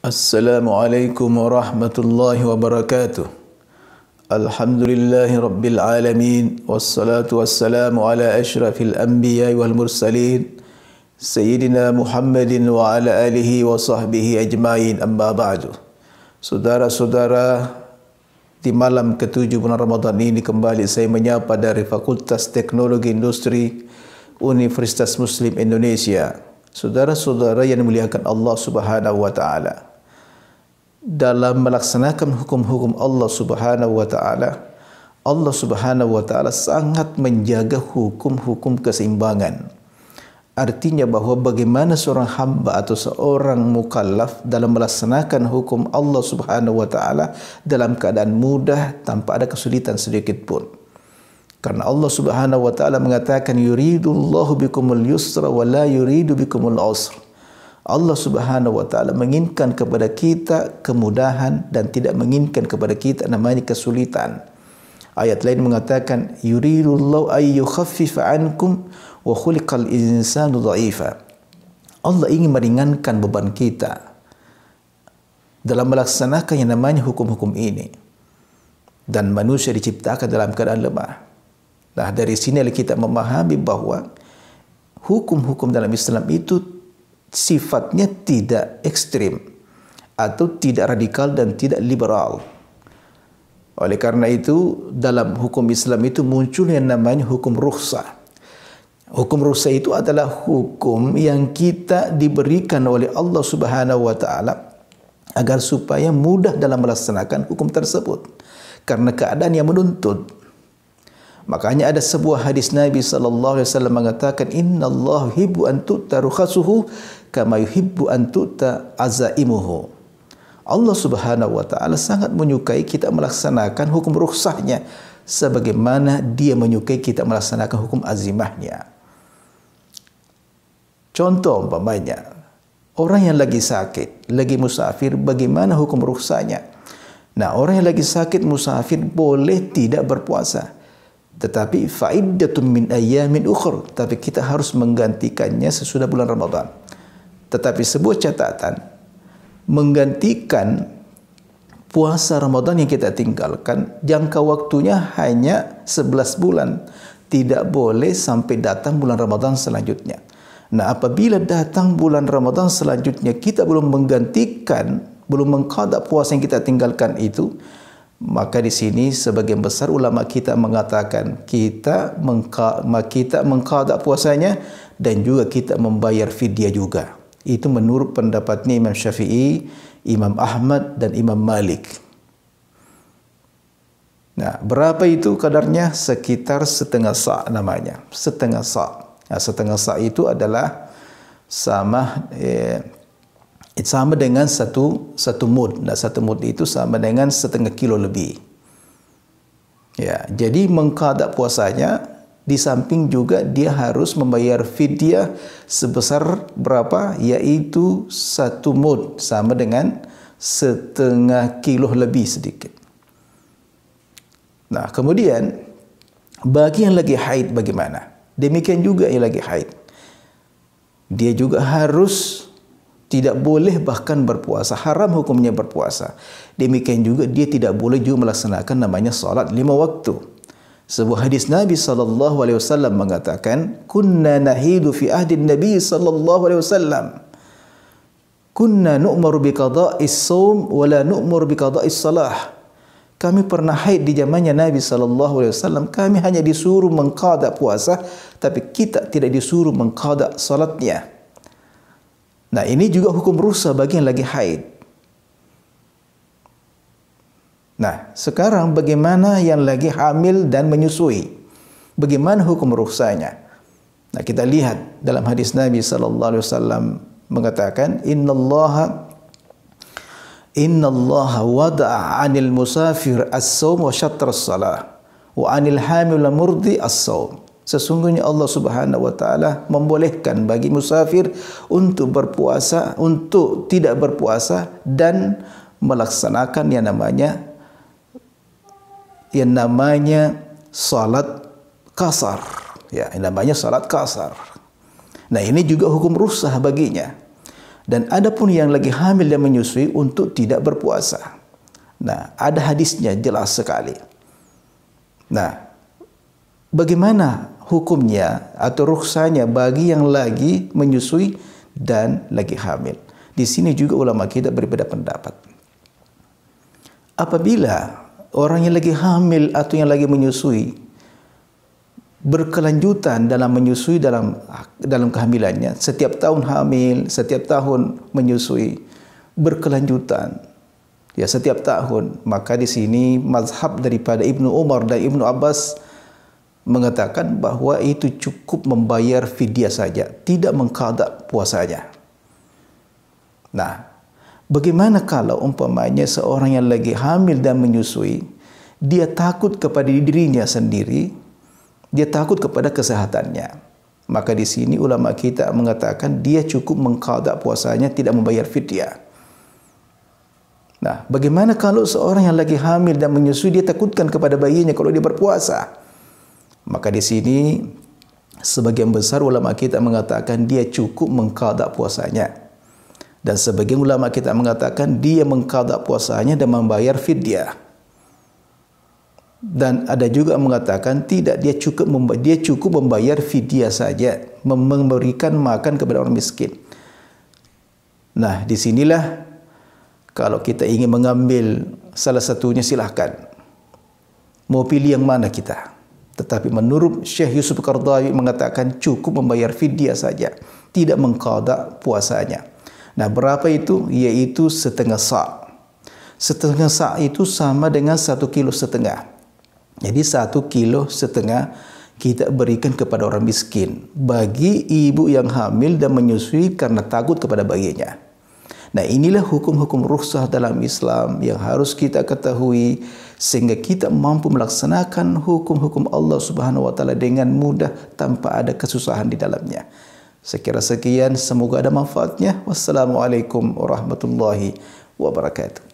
Assalamualaikum warahmatullahi wabarakatuh. Alhamdulillahi rabbil alamin. Wassalatu wassalamu ala ashrafil anbiya wal mursalin Sayyidina Muhammadin wa ala alihi wa sahbihi ajma'in, amma ba'du. Saudara-saudara, di malam ke-7 bulan Ramadan ini kembali saya menyapa dari Fakultas Teknologi Industri Universitas Muslim Indonesia. Saudara-saudara yang dimuliakan Allah Subhanahu wa taala, dalam melaksanakan hukum-hukum Allah Subhanahu wa taala, Allah Subhanahu wa taala sangat menjaga hukum-hukum keseimbangan. Artinya bahwa bagaimana seorang hamba atau seorang mukallaf dalam melaksanakan hukum Allah Subhanahu wa taala dalam keadaan mudah tanpa ada kesulitan sedikit pun. Karena Allah Subhanahu wa taala mengatakan yuridullahu bikumul yusra wa la yuridu bikumul usra. Allah Subhanahu wa taala menginginkan kepada kita kemudahan dan tidak menginginkan kepada kita namanya kesulitan. Ayat lain mengatakan yuridullahu ay yukhaffifa ankum wa khuliqal insanu dha'ifa. Allah ingin meringankan beban kita dalam melaksanakan yang namanya hukum-hukum ini. Dan manusia diciptakan dalam keadaan lemah. Nah, dari sini kita memahami bahwa hukum-hukum dalam Islam itu sifatnya tidak ekstrim atau tidak radikal dan tidak liberal. Oleh karena itu, dalam hukum Islam itu muncul yang namanya hukum rukhsah. Hukum rukhsah itu adalah hukum yang kita diberikan oleh Allah Subhanahu wa taala agar supaya mudah dalam melaksanakan hukum tersebut karena keadaan yang menuntut. Makanya ada sebuah hadis Nabi sallallahu alaihi wasallam mengatakan innallaha yuhibbu an tu'ta rukhasuhu kama yuhibbu an tu'ta azaimuhu. Allah Subhanahu wa taala sangat menyukai kita melaksanakan hukum rukhsahnya sebagaimana Dia menyukai kita melaksanakan hukum azimahnya. Contoh umpamanya, orang yang lagi sakit, lagi musafir, bagaimana hukum rukhsahnya? Nah, orang yang lagi sakit musafir boleh tidak berpuasa. Tetapi fa'iddatun min ayyamin ukhra, tapi kita harus menggantikannya sesudah bulan Ramadan. Tetapi sebuah catatan, menggantikan puasa Ramadan yang kita tinggalkan, jangka waktunya hanya 11 bulan. Tidak boleh sampai datang bulan Ramadan selanjutnya. Nah, apabila datang bulan Ramadan selanjutnya kita belum menggantikan, belum mengqada puasa yang kita tinggalkan itu, maka di sini sebagian besar ulama kita mengatakan kita mengqada puasanya dan juga kita membayar fidyah juga. Itu menurut pendapatnya Imam Syafi'i, Imam Ahmad dan Imam Malik. Nah, berapa itu kadarnya? Sekitar setengah sa' namanya. Setengah sa'. Nah, setengah sa' itu adalah sama dengan satu mud. Nah, satu mud itu sama dengan setengah kilo lebih. Ya, jadi mengqada puasanya, di samping juga dia harus membayar fidyah sebesar berapa? Yaitu 1 mud, sama dengan setengah kilo lebih sedikit. Nah, kemudian bagi yang lagi haid bagaimana? Demikian juga yang lagi haid. Dia juga harus tidak boleh bahkan berpuasa, haram hukumnya berpuasa. Demikian juga dia tidak boleh juga melaksanakan namanya salat 5 waktu. Sebuah hadis Nabi sallallahu alaihi wasallam mengatakan, "Kunna nahidu fi ahdin Nabi sallallahu alaihi wasallam. Kunna nu'maru bi qada'is shaum wa la nu'maru bi qada'is shalah." Kami pernah haid di zamannya Nabi sallallahu alaihi wasallam. Kami hanya disuruh mengqada puasa, tapi kita tidak disuruh mengqada salatnya. Nah, ini juga hukum rukhsah bagi yang lagi haid. Nah, sekarang bagaimana yang lagi hamil dan menyusui? Bagaimana hukum rukhsahnya? Nah, kita lihat dalam hadis Nabi sallallahu alaihi wasallam mengatakan innallaha wada'a 'anil musafir as-shaum wa syatra as-salah wa 'anil hamil wal murdi as-shaum. Sesungguhnya Allah Subhanahu wa taala membolehkan bagi musafir untuk berpuasa, untuk tidak berpuasa dan melaksanakan yang namanya salat qasar. Ya, yang namanya salat qasar. Nah, ini juga hukum rukhsah baginya. Dan ada pun yang lagi hamil dan menyusui untuk tidak berpuasa. Nah, ada hadisnya jelas sekali. Nah, bagaimana hukumnya atau rukhsahnya bagi yang lagi menyusui dan lagi hamil? Di sini juga ulama kita berbeda pendapat. Apabila orang yang lagi hamil atau yang lagi menyusui berkelanjutan dalam menyusui dalam kehamilannya, setiap tahun hamil, setiap tahun menyusui, berkelanjutan, ya setiap tahun, maka di sini mazhab daripada Ibnu Umar dan Ibnu Abbas mengatakan bahwa itu cukup membayar fidyah saja, tidak mengqada puasanya. Nah, bagaimana kalau umpamanya seorang yang lagi hamil dan menyusui, dia takut kepada dirinya sendiri, dia takut kepada kesehatannya. Maka di sini ulama kita mengatakan dia cukup mengqada puasanya, tidak membayar fidyah. Nah, bagaimana kalau seorang yang lagi hamil dan menyusui dia takutkan kepada bayinya kalau dia berpuasa? Maka di sini sebagian besar ulama kita mengatakan dia cukup mengqada puasanya. Dan sebagian ulama kita mengatakan dia mengqada puasanya dan membayar fidyah. Dan ada juga mengatakan tidak, dia cukup membayar fidyah saja, memberikan makan kepada orang miskin. Nah, disinilah kalau kita ingin mengambil salah satunya silahkan. Mau pilih yang mana kita? Tetapi menurut Syekh Yusuf Qaradawi mengatakan cukup membayar fidyah saja, tidak mengqada puasanya. Nah, berapa itu? Yaitu setengah sa'. Setengah sa' itu sama dengan 1,5 kilo. Jadi 1,5 kilo kita berikan kepada orang miskin bagi ibu yang hamil dan menyusui karena takut kepada bayinya. Nah, inilah hukum-hukum rukhsah dalam Islam yang harus kita ketahui sehingga kita mampu melaksanakan hukum-hukum Allah Subhanahu wa taala dengan mudah tanpa ada kesusahan di dalamnya. Sekira sekian, semoga ada manfaatnya. Wassalamualaikum warahmatullahi wabarakatuh.